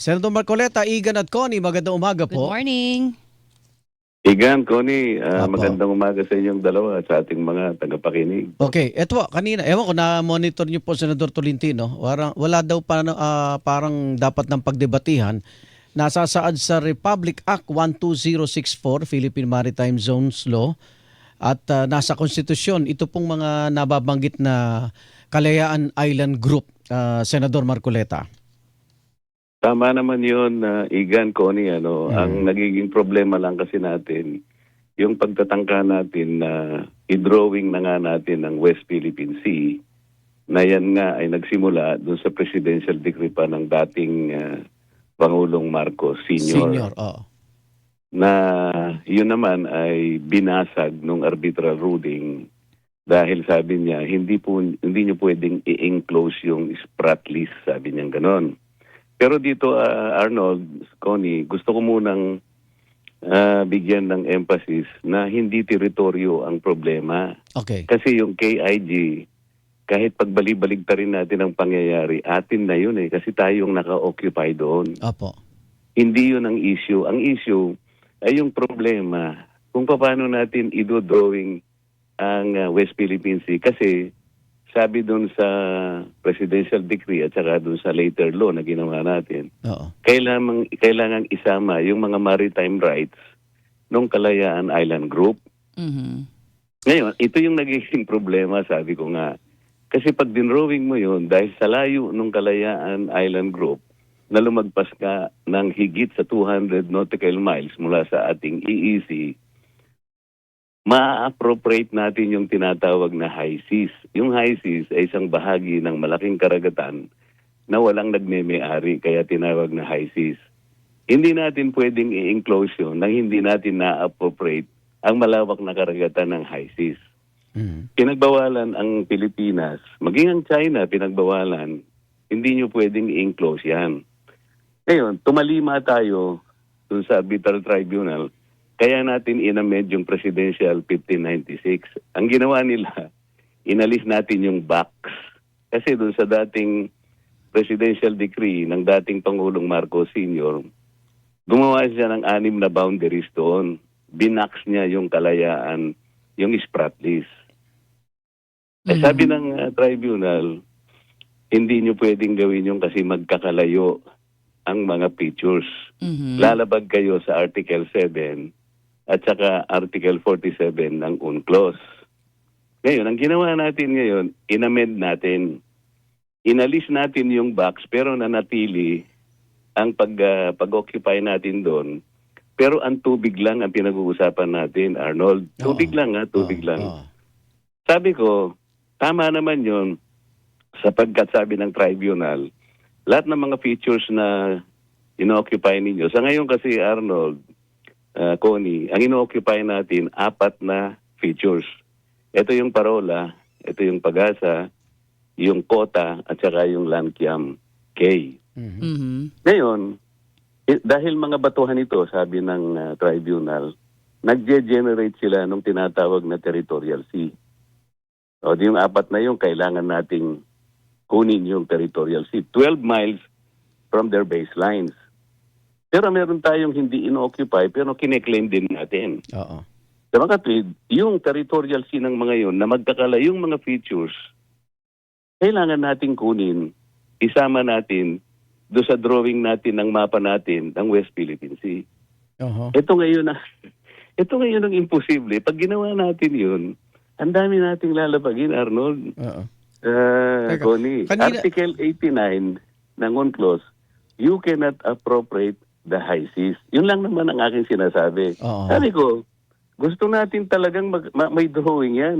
Senador Marcoleta, Igan at Connie, magandang umaga Good po. morning. Igan, Connie, Apo. magandang umaga sa inyong dalawa at sa ating mga tagapakinig. Okay, eto kanina, ewan ko na-monitor niyo po, Senador Tolentino, wala daw parang dapat ng pagdebatihan. Nasasaad sa Republic Act 12064, Philippine Maritime Zones Law, at nasa konstitusyon, ito pong mga nababanggit na Kalayaan Island Group, Senador Marcoleta. Tama naman yun, Igan, Connie. Ang nagiging problema lang kasi natin, yung pagtatangka natin na i-drawing na nga natin ng West Philippine Sea, na yan nga ay nagsimula doon sa presidential decree pa ng dating Pangulong Marcos Sr. Oo. Na yun naman ay binasag nung arbitral ruling dahil sabi niya hindi niyo pwedeng i-enclose yung sprat list, sabi niya ganon. Pero dito Arnold, Connie, gusto ko munang bigyan ng emphasis na hindi teritoryo ang problema. Okay. Kasi yung KIG, kahit pagbalik-balik ta rin natin ang pangyayari, atin na yun kasi tayong naka-occupy doon. Opo. Hindi yun ang issue. Ang issue ay yung problema kung paano natin i-drawing ang West Philippine Sea. Kasi sabi doon sa presidential decree at saka doon sa later law na ginawa natin, Oo. kailangan isama yung mga maritime rights ng Kalayaan Island Group. Mhm. Ngayon, ito yung nagiging problema, sabi ko nga. Kasi pag dinrowing mo yun, dahil sa layo ng Kalayaan Island Group, na lumagpas ka ng higit sa 200 nautical miles mula sa ating EEZ, ma-appropriate natin yung tinatawag na high seas. Yung high seas ay isang bahagi ng malaking karagatan na walang nagme-may-ari, kaya tinawag na high seas. Hindi natin pwedeng i-enclose yun nang hindi natin na-appropriate ang malawak na karagatan ng high seas. Pinagbawalan ang Pilipinas, maging ang China pinagbawalan, hindi nyo pwedeng i-enclose yan. Ngayon, tumalima tayo dun sa arbitral tribunal, kaya natin inamend yung Presidential 1596. Ang ginawa nila, inalis natin yung box. Kasi dun sa dating presidential decree ng dating Pangulong Marcos Sr., gumawa siya ng 6 na boundaries doon. Binax niya yung Kalayaan, yung sprat list. Sabi ng tribunal, hindi nyo pwedeng gawin yung kasi magkakalayo ang mga features. Lalabag kayo sa Article 7 at saka Article 47 ng UNCLOS. Ngayon, ang ginawa natin ngayon, inamend natin. Inalis natin yung box pero nanatili ang pag-occupy natin doon. Pero ang tubig lang ang pinag-uusapan natin, Arnold. Tubig lang tubig lang. Sabi ko, tama naman yun sapagkat sabi ng tribunal, lahat ng mga features na ino-occupy ninyo. Sa ngayon kasi, Arnold, Connie, ang ino-occupy natin, 4 na features. Ito yung Parola, ito yung Pagasa, yung Kota, at saka yung Lankiam K. Ngayon, dahil mga batuhan ito, sabi ng tribunal, nag-generate sila nung tinatawag na territorial sea. O di yung 4 na yung kailangan nating kunin yung territorial sea. 12 miles from their baselines. Pero meron tayong hindi ino-occupy pero kine-claim din natin. Oo. Sa mga kapatid, yung territorial sea ng mga yon na magkakalayong mga features, kailangan nating kunin, isama natin do sa drawing natin ng mapa natin ng West Philippine Sea. Ito ngayon ang imposible. Pag ginawa natin yun, ang dami nating lalabagin, Arnold. Connie, Article 89 ng UNCLOS, you cannot appropriate the high seas. Yun lang naman ang aking sinasabi. Sabi ko, gusto natin talagang may drawing yan.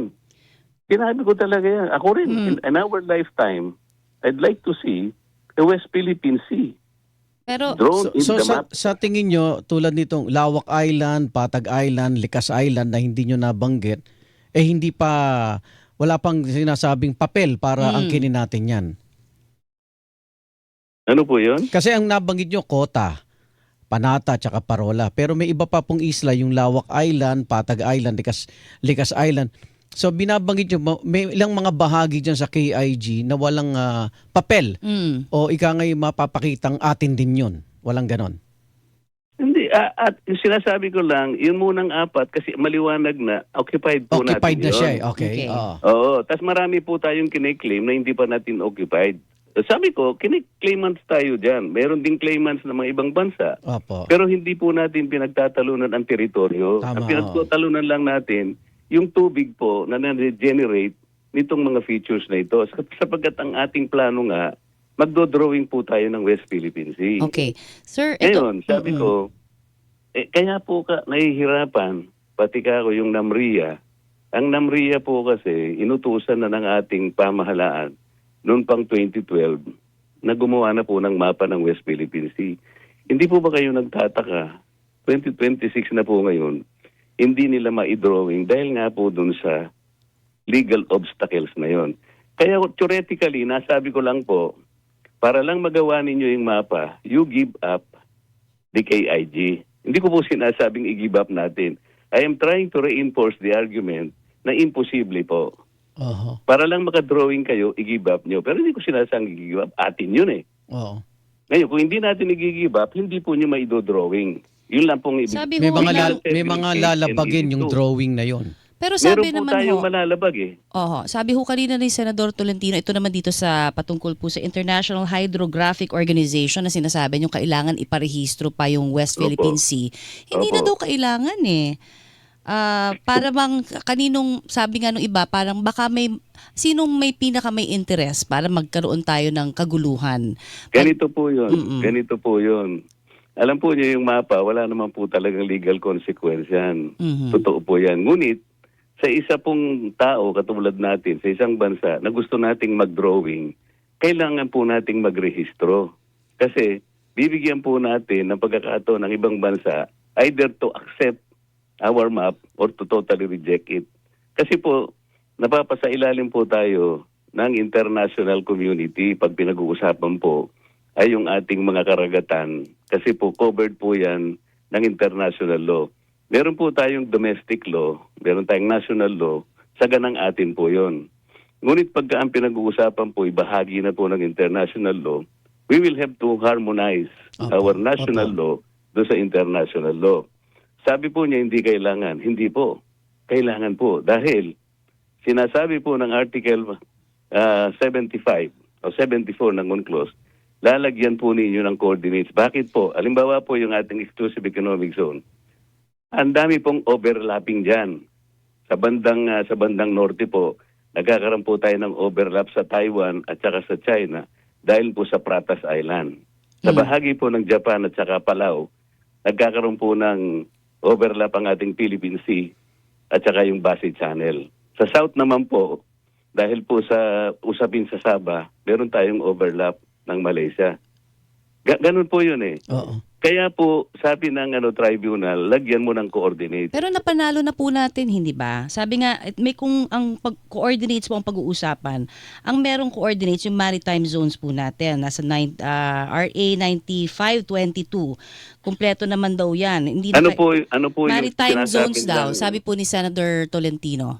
Sinabi ko talaga yan. Ako rin, in our lifetime, I'd like to see the West Philippine Sea. Pero Drawn in the map. Sa tingin nyo, tulad nitong Lawak Island, Patag Island, Likas Island na hindi nyo nabanggit, hindi pa, wala pang sinasabing papel para angkinin natin yan. Ano po yun? Kasi ang nabanggit nyo, Kota, Panata, tsaka Parola. Pero may iba pa pong isla, yung Lawak Island, Patag Island, Likas Island. So binabanggit nyo, may ilang mga bahagi dyan sa KIG na walang papel. O ika ngayon mapapakitang atin din yun. Walang ganon. Hindi, at yung sinasabi ko lang, yun munang apat kasi maliwanag na occupied po Occupied natin na siya yun. eh. Okay. Okay. Oo. Oo, tas marami po tayong kine-claim na hindi pa natin occupied. Sabi ko, kine-claimants tayo dyan. Meron ding claimants ng mga ibang bansa. Opo. Pero hindi po natin pinagtatalunan ang teritoryo. Tama, Ang pinagtatalunan lang natin, yung tubig po na na-generate nitong mga features na ito. Sapagkat ang ating plano nga, magdo-drawing po tayo ng West Philippine Sea. Okay. Sir, ito... Ngayon, sabi ko, kaya po nahihirapan, pati ka ko yung NAMRIA. Ang NAMRIA po kasi, inutusan na ng ating pamahalaan noon pang 2012 na gumawa na po ng mapa ng West Philippine Sea. Hindi po ba kayo nagtataka? 2026 na po ngayon, hindi nila ma-drawing dahil nga po dun sa legal obstacles na yon. Kaya theoretically, nasabi ko lang po, para lang magawa ninyo yung mapa, you give up the KIG. Hindi ko po sinasabing i-give up natin. I am trying to reinforce the argument na imposible po. Oho. Para lang makadrawing kayo, i-give up nyo. Pero hindi ko sinasabing i-give up. Atin yun eh. Oo. Ngayon, kung hindi natin i-give up, hindi po nyo maidodrawing. Yun lang pong ibig. Sabi May ho mga ng- may mga lalabagin yung drawing na yon. Pero sabi Meron po naman tayong ho, malalabag eh. sabi ho kanina ni Senador Tolentino, ito naman dito sa patungkol po sa International Hydrographic Organization na sinasabi nyo kailangan iparehistro pa yung West Opo. Philippine Sea. Hindi na Opo. daw kailangan eh. Para bang kaninong sabi nga nung iba, parang baka sinong may pinaka may interest para magkaroon tayo ng kaguluhan. Ganito po yun. Mm-mm. Ganito po yun. Alam po niyo yung mapa, wala naman po talagang legal consequence yan. Mhm. Totoo po yan. Ngunit, sa isa pong tao, katulad natin, sa isang bansa, na gusto nating mag-drawing, kailangan po nating magrehistro. Kasi, bibigyan po natin ng pagkakataon ng ibang bansa either to accept our map or to totally reject it. Kasi po, napapasailalim po tayo ng international community pag pinag-uusapan po ay yung ating mga karagatan. Kasi po, covered po yan ng international law. Meron po tayong domestic law, meron tayong national law, sa ganang atin po yon. Ngunit pagka ang pinag-uusapan po, ibahagi na po ng international law, we will have to harmonize Opo, our national opo. law doon sa international law. Sabi po niya, hindi kailangan. Hindi po. Kailangan po. Dahil, sinasabi po ng Article 75 o 74 ng UNCLOS, lalagyan po ninyo ng coordinates. Bakit po? Alimbawa po yung ating exclusive economic zone. Ang dami pong overlapping dyan. Sa bandang norte po, nagkakaroon po tayo ng overlap sa Taiwan at saka sa China dahil po sa Pratas Island. Sa bahagi po ng Japan at saka Palau, nagkakaroon po ng overlap ang ating Philippine Sea at saka yung Basay Channel. Sa South naman po, dahil po sa usapin sa Sabah, meron tayong overlap ng Malaysia. Ganun po yun eh. Oo. Kaya po, sabi ng tribunal, lagyan mo ng coordinate. Pero napanalo na po natin, hindi ba? Sabi nga, may kung ang coordinates po ang pag-uusapan, ang merong coordinates yung maritime zones po natin, nasa RA 9522. Kumpleto naman daw yan. Hindi Ano na po yung maritime zones sinasabing daw, lang? sabi po ni Senator Tolentino.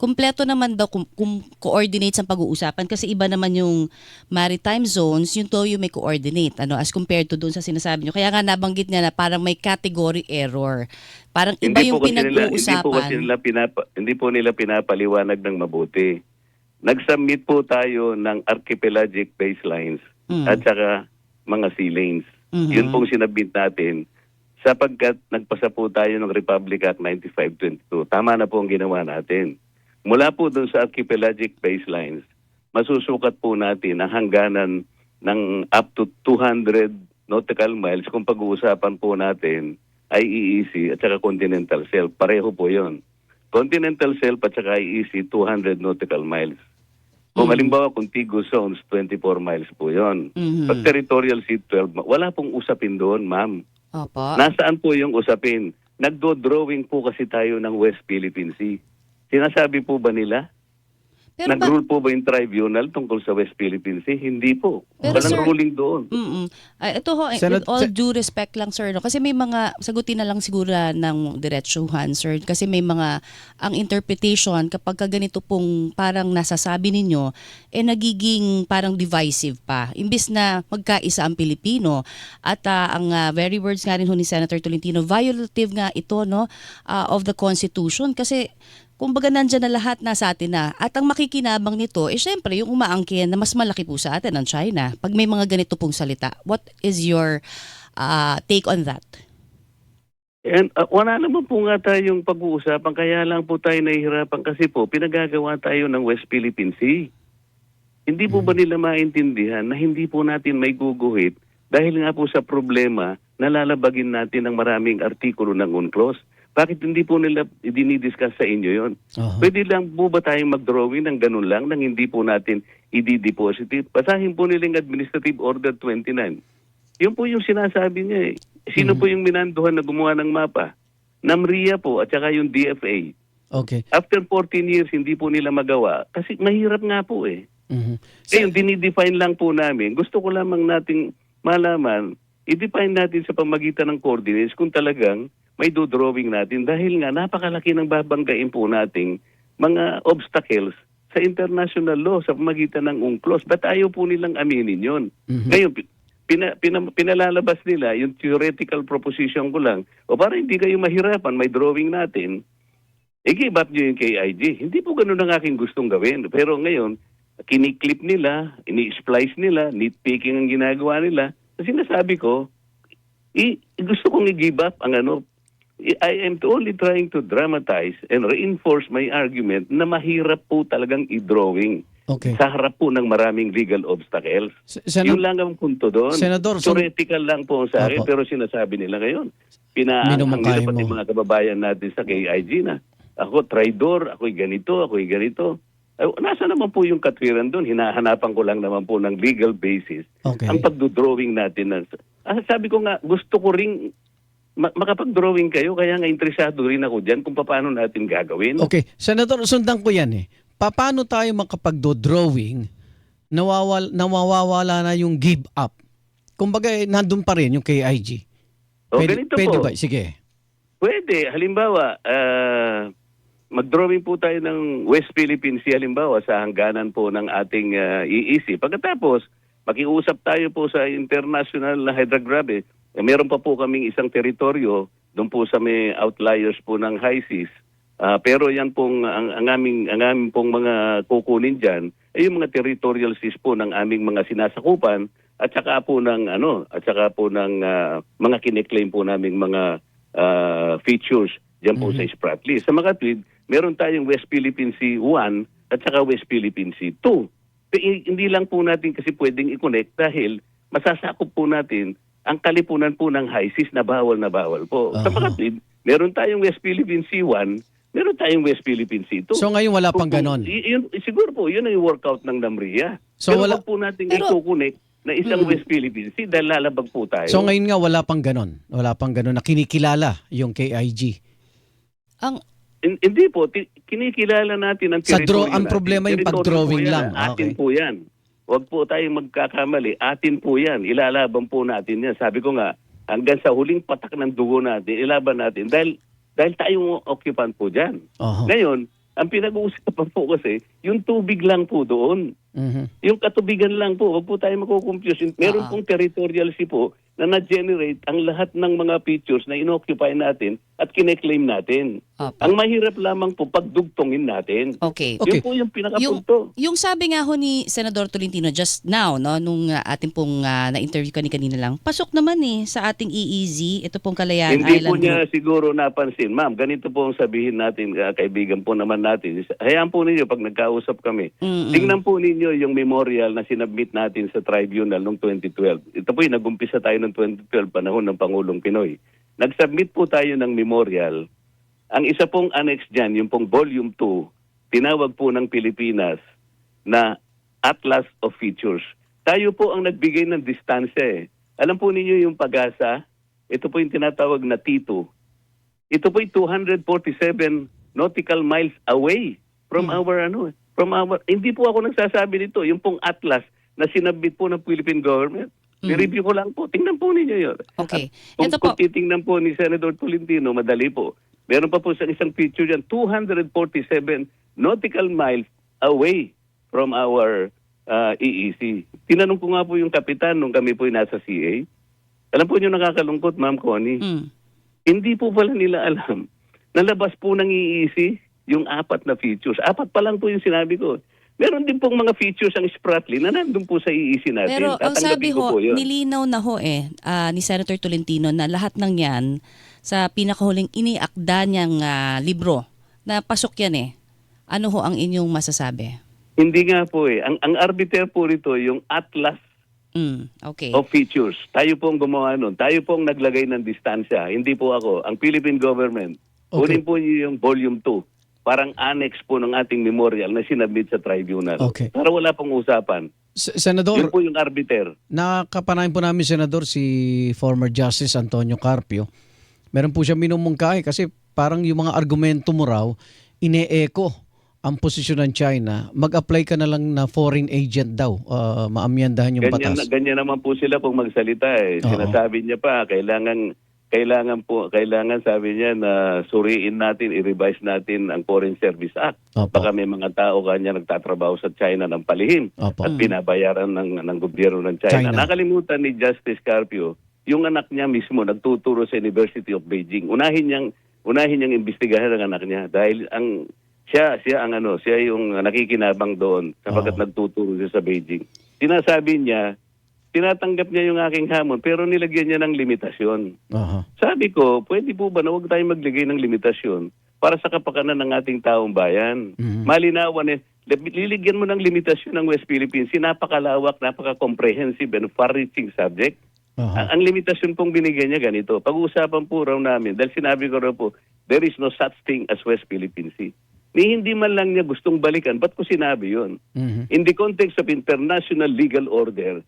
Kumpleto naman daw kung coordinates ang pag-uusapan kasi iba naman yung maritime zones, yung daw yung may coordinate as compared to doon sa sinasabi nyo. Kaya nga nabanggit niya na parang may category error. Parang iba yung pinag-uusapan. Hindi po nila pinapaliwanag ng mabuti. Nag-submit po tayo ng archipelagic baselines at saka mga sea lanes. Mhm. Yun pong sinabit natin sapagkat nagpasa po tayo ng Republic Act 9522. Tama na po ang ginawa natin. Mula po doon sa archipelagic baselines, masusukat po natin ang hangganan ng up to 200 nautical miles kung pag-uusapan po natin ay IEEC at saka continental shelf. Pareho po yon. Continental shelf at saka IEEC, 200 nautical miles. Kung halimbawa contiguous zones, 24 miles po yon. Mhm. Pag territorial sea, 12. Wala pong usapin doon, ma'am. Opo. Nasaan po yung usapin? Nagdo-drawing po kasi tayo ng West Philippine Sea. Sinasabi po ba nila? Pero Nag-rule po ba yung tribunal tungkol sa West Philippine Sea? Hindi po. Pero Walang sir, ruling doon. Ito ho, Senat- with all due respect lang sir, no? Kasi may mga, sagutin na lang siguro ng diretsuhan sir, kasi may mga, ang interpretation kapag ka ganito pong parang nasasabi ninyo, nagiging parang divisive pa. Imbis na magkaisa ang Pilipino at ang very words nga rin ho ni Senator Tolentino, violative nga ito no of the Constitution kasi kumbaga nandyan na lahat nasa atin na. At ang makikinabang nito, syempre yung umaangkin na mas malaki po sa atin ang China. Pag may mga ganito pong salita, what is your take on that? And wala naman po nga tayong pag-uusapan, kaya lang po tayo nahihirapan kasi po pinagagawa tayo ng West Philippine Sea. Hindi po ba nila maintindihan na hindi po natin may guguhit dahil nga po sa problema na lalabagin natin ng maraming artikulo ng UNCLOS? Bakit hindi po nila dinidiscuss sa inyo yon? Pwede lang po ba tayong mag-drawing ng ganun lang nang hindi po natin i-deposit? Basahin po nilang Administrative Order 29. Yun po yung sinasabi niya eh. Sino po yung minanduhan na gumawa ng mapa? NAMRIA po at saka yung DFA. Okay. After 14 years, hindi po nila magawa kasi mahirap nga po eh. Ngayon, dinidefine lang po namin. Gusto ko lamang nating malaman, i-define natin sa pamagitan ng coordinates kung talagang may do-drawing natin dahil nga napakalaki ng babanggain po nating mga obstacles sa international law sa pamagitan ng UNCLOS. Ba't ayaw po nilang aminin yun? Ngayon, pinalalabas nila yung theoretical proposition ko lang, o para hindi kayo mahirapan, may drawing natin, i-give up nyo yung KIG. Hindi po ganun ang aking gustong gawin. Pero ngayon, kiniklip nila, ini-splice nila, nitpicking ang ginagawa nila. Kasi sinasabi ko, gusto kong i-give up ang I am only trying to dramatize and reinforce my argument na mahirap po talagang i-drawing sa harap po ng maraming legal obstacles. Yun lang ang punto doon. Senador, theoretical lang po sa akin, pero sinasabi nila ngayon. Pinaanghang nila pati mga kababayan natin sa KIG na ako traidor, ako'y ganito, ako'y ganito. Nasa naman po yung katwiran doon? Hinahanapan ko lang naman po ng legal basis ang pagdodrawing natin. Sabi ko nga, gusto ko ring makapag-drawing kayo, kaya nga interesado rin ako dyan kung paano natin gagawin. Okay. Senador, sundan ko yan eh. Paano tayo makapag-drawing nawawala na yung give up? Kumbaga, nandun pa rin yung KIG. Ganito pwede po. ba? Sige. Pwede. Halimbawa, mag-drawing po tayo ng West Philippine Sea, halimbawa, sa hangganan po ng ating EEC. Pagkatapos, makiusap tayo po sa international na hydrography. Meron pa po kaming isang teritoryo doon po sa may outliers po ng high seas. Pero yan pong ang aming pong mga kukunin diyan ay yung mga territorial seas po ng aming mga sinasakupan at saka po ng mga kine-claim po naming mga features diyan po sa Spratly. Sa Makatwid, meron tayong West Philippine Sea 1 at saka West Philippine Sea 2. Hindi lang po natin kasi pwedeng i-connect dahil masasakop po natin ang kalipunan po ng high seas na bawal po. Sa Makatwid, meron tayong West Philippine Sea 1, meron tayong West Philippine Sea 2. So ngayon wala pang ganon? Siguro po, yun ang workout ng NAMRIA. So pero wala wag po natin i-connect na isang West Philippine Sea dahil lalabag po tayo. So ngayon nga wala pang ganon? Wala pang ganon na kinikilala yung KIG? Hindi po, kinikilala natin ang territory ang problema yung pag-drawing lang. Atin po yan. Huwag po tayong magkakamali. Atin po yan. Ilalaban po natin yan. Sabi ko nga, hanggang sa huling patak ng dugo natin, ilaban natin. Dahil tayong occupant po dyan. Ngayon, ang pinag-uusapan po kasi, yung tubig lang po doon. Yung katubigan lang po. Huwag po tayo makukompuse. Meron pong territorial sea po na na-generate ang lahat ng mga features na inoccupy natin at kine-claim natin. Ang mahirap lamang po pagdugtongin natin. Okay. Yun po yung pinakapunto. Yung sabi nga ho ni Senador Tolentino just now, no, nung ating pong na-interview kanina lang, pasok naman sa ating EEZ, ito pong Kalayaan Hindi Island po niya Group. siguro napansin. Ma'am, ganito po ang sabihin natin, kaibigan po naman natin. Hayaan po ninyo pag nagkausap kami. Tingnan po ninyo yung memorial na sinubmit natin sa tribunal noong 2012. Ito po yung nag-umpisa tayo noong 2012, panahon ng Pangulong Pinoy. Nag-submit po tayo ng memorial. Ang isa pong annex dyan, yung pong volume 2, tinawag po ng Pilipinas na Atlas of Features. Tayo po ang nagbigay ng distansya Alam po ninyo yung Pag-asa, ito po yung tinatawag na T2. Ito po yung 247 nautical miles away from our Hindi po ako nagsasabi nito. Yung pong atlas na sinabit po ng Philippine government. I-review ko lang po. Tingnan po ninyo yun. Okay. At Ito kung po. titingnan po ni Senator Tolentino, madali po. Meron pa po isang picture dyan, 247 nautical miles away from our EEC. Tinanong ko nga po yung kapitan nung kami po nasa CA. Alam po nyo, nakakalungkot, Ma'am Connie. Hindi po pala nila alam. Nalabas po ng EEC yung 4 na features. 4 pa lang po yung sinabi ko. Meron din pong mga features ang Spratly na nandun po sa EEC natin. Pero ang sabi Tatanggapin ko ho, po yun. nilinaw na ho ni Senator Tolentino na lahat ng yan sa pinakahuling iniakda niyang libro na pasok yan eh. Ano ho ang inyong masasabi? Hindi nga po eh. Ang arbiter po rito yung atlas Okay. of features. Tayo po ang gumawa nun. Tayo po ang naglagay ng distansya. Hindi po ako. Ang Philippine government. Okay. Kunin po niyo yung volume 2. Parang annex po ng ating memorial na sinabit sa tribunal. Okay. Para wala pong usapan. Senador, Yun po yung arbiter. nakapanayin po namin, Senador, si former Justice Antonio Carpio. Meron po siya minumungkahi kasi parang yung mga argumento mo raw, ine-echo ang posisyon ng China. Mag-apply ka na lang na foreign agent daw. Maamyandahan yung batas. Ganyan naman po sila pong magsalita eh. Oo. Sinasabi niya pa, kailangan sabi niya na suriin natin, i-revise natin ang Foreign Service Act. Opo. Baka may mga tao kanya nagtatrabaho sa China ng palihim Opo. at binabayaran ng gobyerno ng China. China. Nakalimutan ni Justice Carpio, yung anak niya mismo nagtuturo sa University of Beijing. Unahin niyang imbestigahan ang anak niya dahil siya yung nakikinabang doon sapagkat nagtuturo siya sa Beijing. Sinasabi niya, tinatanggap niya yung aking hamon pero nilagyan niya ng limitasyon. Aha. Sabi ko, pwede po ba na huwag tayong maglagay ng limitasyon para sa kapakanan ng ating taong bayan? Malinawan liligyan mo ng limitasyon ng West Philippines. Napakalawak, napaka-comprehensive and far-reaching subject. Aha. Ang limitasyon pong binigyan niya ganito. Pag-uusapan po raw namin, dahil sinabi ko raw po, there is no such thing as West Philippine Sea. Hindi man lang niya gustong balikan, ba't ko sinabi yun? In the context of international legal order,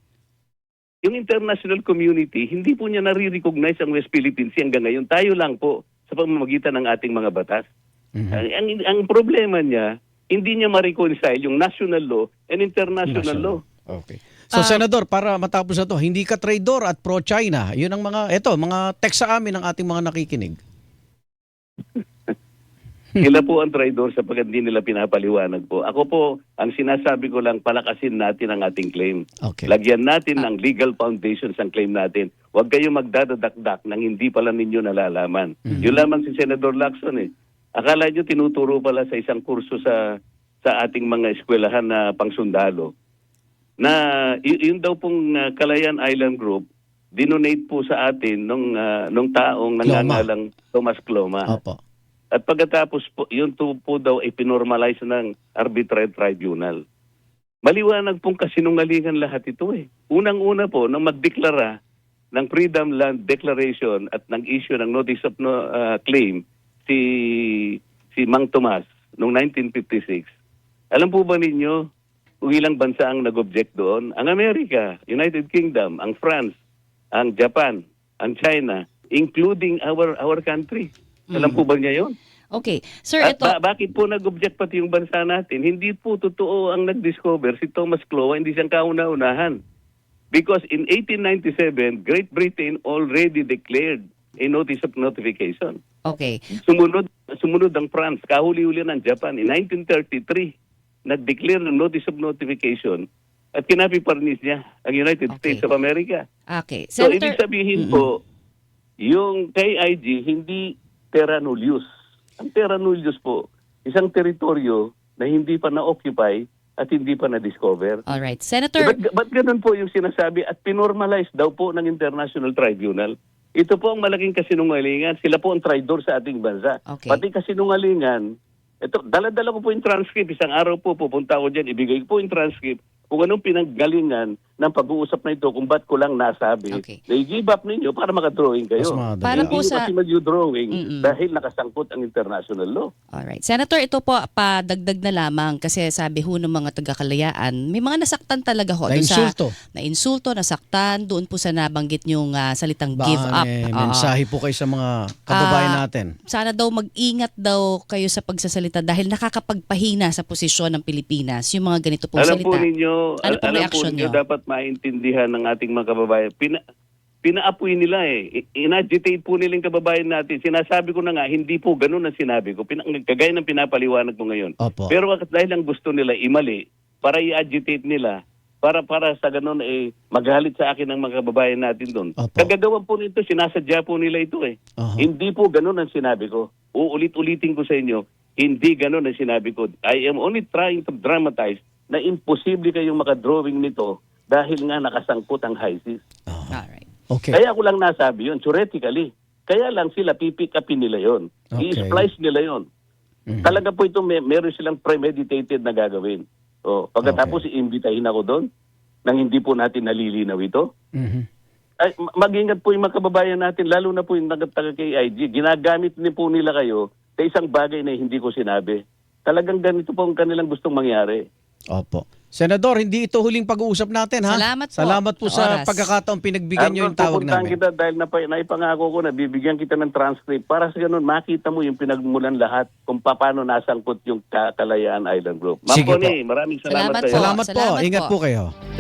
yung international community, hindi po niya nare-recognize ang West Philippine Sea hanggang ngayon. Tayo lang po sa pamamagitan ng ating mga batas. Ang problema niya, hindi niya ma-reconcile yung national law and international law. Okay. So, Senador, para matapos na to, hindi ka traidor at pro-China. Yun ang mga text sa amin ng ating mga nakikinig. Sila po ang traidor sapagkat hindi nila pinapaliwanag po. Ako po, ang sinasabi ko lang, palakasin natin ang ating claim. Okay. Lagyan natin ng legal foundations ang claim natin. Huwag kayong magdadadakdak nang hindi pala ninyo nalalaman. Yun lamang si Senator Lacson eh. Akala nyo tinuturo pala sa isang kurso sa ating mga eskwelahan na pangsundalo. Na yun daw pong Calayan Island Group, dinonate po sa atin nung taong nangangalang Tomas Cloma. Opo. At pagkatapos po, yun po daw ay pinormalize ng arbitrary tribunal. Maliwanag pong kasinungalingan lahat ito eh. Unang-una po, nang magdeklara ng Freedom Land Declaration at ng issue ng Notice of Claim si Mang Tomas noong 1956. Alam po ba ninyo kung ilang bansa ang nag-object doon? Ang Amerika, United Kingdom, ang France, ang Japan, ang China, including our country. Alam po ba niya yun? Okay. Sir, At ito. bakit po nag-object pati yung bansa natin? Hindi po totoo ang nag-discover si Thomas Cloa, hindi siyang kauna-unahan. Because in 1897, Great Britain already declared a notice of notification. Okay. Sumunod ang France, kahuli-huli ng Japan. In 1933, nag-declare ng notice of notification at kinapiparnis niya ang United States of America. Okay. So, Senator, ibig sabihin po, yung KIG, hindi terra nullius. Ang terra nullius po, isang teritoryo na hindi pa na-occupy at hindi pa na-discover. alright. Senator, Ba't ganun po yung sinasabi at pinormalize daw po ng International Tribunal? Ito po ang malaking kasinungalingan. Sila po ang traidor sa ating bansa. Okay. Pati kasinungalingan, ito, dala-dala ko po yung transcript. Isang araw po, pupunta ako dyan, ibigay ko po yung transcript kung anong pinanggalingan ng pag-uusap na ito kung ba't ko lang nasabi. Okay. Na i-give up ninyo para makadrawing kayo. Mas madali. Para Hindi po nyo sa- kasi mag-drawing dahil nakasangkot ang international law. Alright. Senator, ito po padagdag na lamang kasi sabi ho ng mga taga-Kalayaan, may mga nasaktan talaga ho. doon Na-insulto. Sa, na-insulto, nasaktan, doon po sa nabanggit yung salitang give Baka up. may Oo. mensahe po kayo sa mga kababayan natin. Sana daw mag-ingat daw kayo sa pagsasalita dahil nakakapagpahina sa posisyon ng Pilipinas yung mga ganito pong Alam salita. po ninyo, Ano pong alam po reaksyon ninyo, nyo? dapat maintindihan ng ating mga kababayan. Pinaapoy nila eh. In-agitate po nila yung kababayan natin. Sinasabi ko na nga, hindi po ganun ang sinabi ko. Kagaya ng pinapaliwanag ko ngayon. Opo. Pero dahil ang gusto nila imali, para i-agitate nila, para sa ganun magalit sa akin ang mga kababayan natin doon. Opo. Kagagawan po nito, sinasadya po nila ito eh. Aha. Hindi po ganun ang sinabi ko. Uulit-ulitin ko sa inyo, hindi ganun ang sinabi ko. I am only trying to dramatize na imposible kayong makadrawing nito dahil nga nakasangkot ang HISIS. Alright. Okay. Kaya ko lang nasabi yun, theoretically. Kaya lang sila pipick upin nila yon. Okay. I-splice nila yon. Mhm. Talaga po ito, meron silang premeditated na gagawin. Pagkatapos iimbitahin ako doon, nang hindi po natin nalilinaw ito. Mhm. Ay, mag-ingat po yung mga kababayan natin, lalo na po yung taga-KIG. Ginagamit din po nila kayo sa isang bagay na hindi ko sinabi. Talagang ganito po ang kanilang gustong mangyari. Opo. Senador, hindi ito huling pag-uusap natin, ha? Salamat po Salamat po sa sa oras. pagkakataong pinagbigyan nyo yung tawag pupuntahan namin. kita dahil naipangako ko na bibigyan kita ng transcript para sa ganun makita mo yung pinagmulan lahat kung paano nasangkot yung Kalayaan Island Group. Ma'am Sige po. Connie, maraming salamat Salamat sa'yo. po. Salamat po. Salamat Ingat po. po kayo.